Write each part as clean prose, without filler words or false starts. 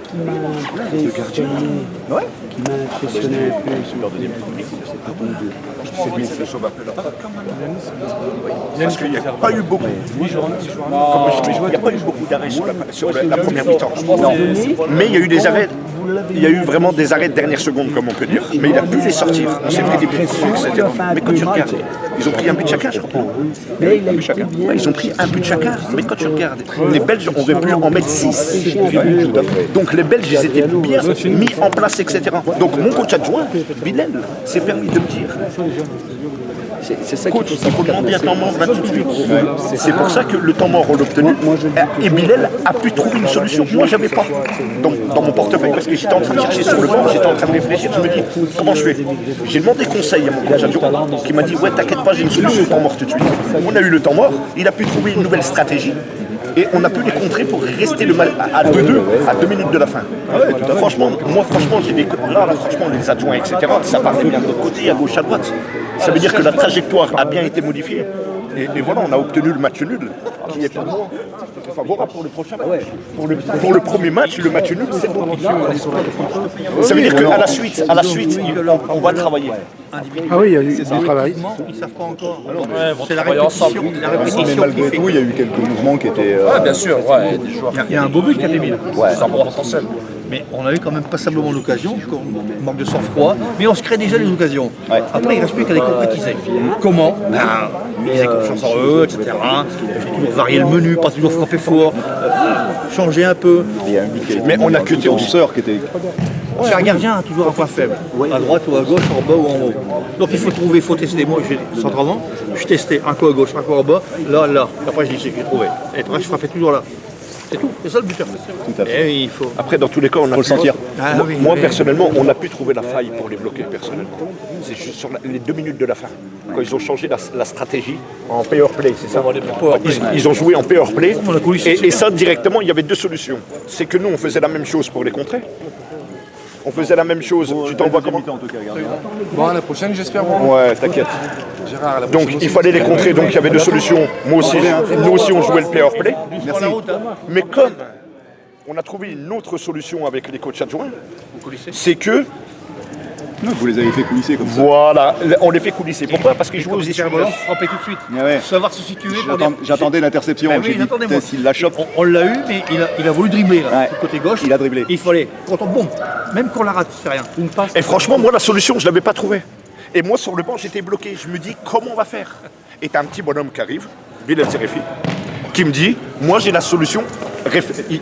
qui m'a impressionné. Ouais. Qui m'a impressionné un peu. C'est lui qui le sauve un peu là. Parce qu'il n'y a pas eu beaucoup. Il n'y a pas eu beaucoup d'arrêts sur la première mi-temps. Non. Mais il y a eu des arrêts. Il y a eu vraiment des arrêts de dernière seconde, comme on peut dire. Mais il a pu les sortir. On s'est pris des pressions, etc. Mais quand tu regardes, ils ont pris un but chacun, je crois. Ouais, ils ont pris un but chacun. Mais quand tu regardes, les Belges auraient pu en mettre 6. Donc les Belges, ils étaient bien mis en place, etc. Donc mon coach adjoint, Bilal, s'est permis de me dire. C'est ça qu'il faut demander un temps mort là tout de suite. C'est pour ça que le temps mort on l'a obtenu. Et Bilal a pu trouver une solution. Moi, j'avais pas dans mon portefeuille parce que j'étais en train de chercher sur le banc, j'étais en train de réfléchir. Je me dis comment je fais. J'ai demandé conseil à mon coach adjoint qui m'a dit ouais, t'inquiète pas, j'ai une solution au temps mort tout de suite. On a eu le temps mort. Il a pu trouver une nouvelle stratégie. Et on a pu les contrer pour rester le mal à 2-2 à 2 minutes de la fin. Franchement, j'ai des franchement, les adjoints, etc., ça parlait bien de l'autre côté, à gauche, à droite. Ça veut dire que la trajectoire a bien été modifiée. Et voilà, on a obtenu le match nul, qui est pour moi favorable pour le prochain match. Pour le premier match, le match nul, c'est bon. Ça veut dire qu'à la suite, on va travailler. Ah oui, il y a eu du travail. Ils ne savent pas encore. C'est la répétition. Mais malgré tout, il y a eu quelques mouvements qui étaient... bien sûr, ouais, des joueurs. Il y a un beau but qui a été mis là. C'est un bon potentiel. Mais on a eu quand même passablement l'occasion, manque de sang-froid, mais on se crée déjà les occasions. Après, il ne reste plus qu'à les concrétiser. Comment ils aient confiance en eux, etc. Toujours varier le menu, pas toujours frapper fort, changer un peu. Mais on a que des douceurs qui étaient... Chaque gardien a toujours un point faible, à droite ou à gauche, en bas ou en haut. Donc il faut trouver, il faut tester. Moi, centralement, je testais un coup à gauche, un coup en bas, là. Après, je dis, c'est que j'ai trouvé. Et après, je frappais toujours là. C'est tout, c'est ça le buteur. Tout à fait. Et il faut... Après, dans tous les cas, on a pu le sentir. Moi, personnellement, on a pu trouver la faille pour les bloquer, personnellement. C'est juste sur les 2 minutes de la fin, quand ils ont changé la stratégie en power play, c'est ça. Ils ont joué en power play, et ça, directement, il y avait 2 solutions. C'est que nous, on faisait la même chose pour les contrer. On faisait la même chose. Tu t'envoies comment? Bon, à la prochaine, j'espère. Bon. Ouais, t'inquiète. Gérard, à la Donc prochaine il fallait les contrer, donc il y avait 2 solutions. Nous aussi on jouait le player play. Mais comme on a trouvé une autre solution avec les coachs adjoints, c'est que... Non, vous les avez fait coulisser comme ça. Voilà, on les fait coulisser. Pourquoi? Parce qu'ils jouaient aux essuie-glaces. Frapper tout de suite. Ouais. Savoir se situer. J'attendais l'interception. Ben oui, J'ai dit, attendez-moi. peut-être s'il la chope. On l'a eu, mais il a voulu dribbler là, Ouais. du côté gauche. Il a dribblé. Il fallait, quand on bon, même qu'on la rate, c'est rien. Une passe. Et franchement, moi, la solution, je ne l'avais pas trouvée. Et moi, sur le banc, j'étais bloqué. Je me dis, comment on va faire? Et t'as un petit bonhomme qui arrive, Bilal Serefi, qui me dit, moi, j'ai la solution.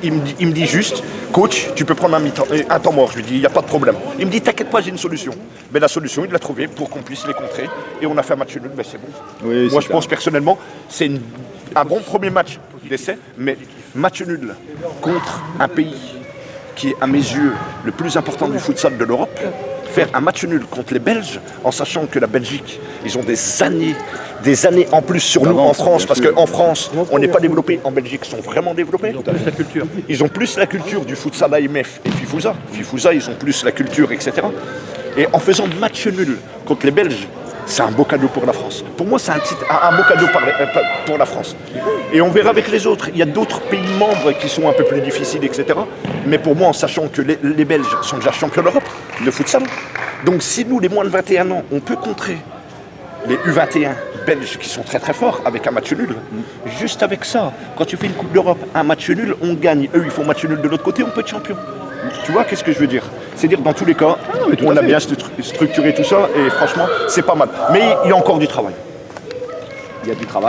Il me dit juste, coach, tu peux prendre un temps mort. Je lui dis, il n'y a pas de problème. Il me dit, t'inquiète pas, j'ai une solution. Mais la solution, il l'a trouvée pour qu'on puisse les contrer. Et on a fait un match nul, mais c'est bon. Oui, Moi, je pense personnellement, c'est un bon premier match d'essai, mais match nul contre un pays qui est, à mes yeux, le plus important du futsal de l'Europe. Faire un match nul contre les Belges, en sachant que la Belgique, ils ont des années en plus sur nous en France, parce qu'en France, on n'est pas développé, en Belgique, ils sont vraiment développés. Ils ont plus la culture du futsal AMF et Fifouza. Fifouza, ils ont plus la culture, etc. Et en faisant match nul contre les Belges, c'est un beau cadeau pour la France. Pour moi, c'est un beau cadeau pour la France. Et on verra avec les autres. Il y a d'autres pays membres qui sont un peu plus difficiles, etc. Mais pour moi, en sachant que les Belges sont déjà champions d'Europe de futsal, donc si nous, les moins de 21 ans, on peut contrer les U21 belges qui sont très très forts avec un match nul, juste avec ça, quand tu fais une Coupe d'Europe, un match nul, on gagne. Eux, ils font match nul de l'autre côté, on peut être champion. Tu vois, qu'est-ce que je veux dire? C'est-à-dire, dans tous les cas, on a bien structuré tout ça et franchement, c'est pas mal. Mais il y a encore du travail. Il y a du travail.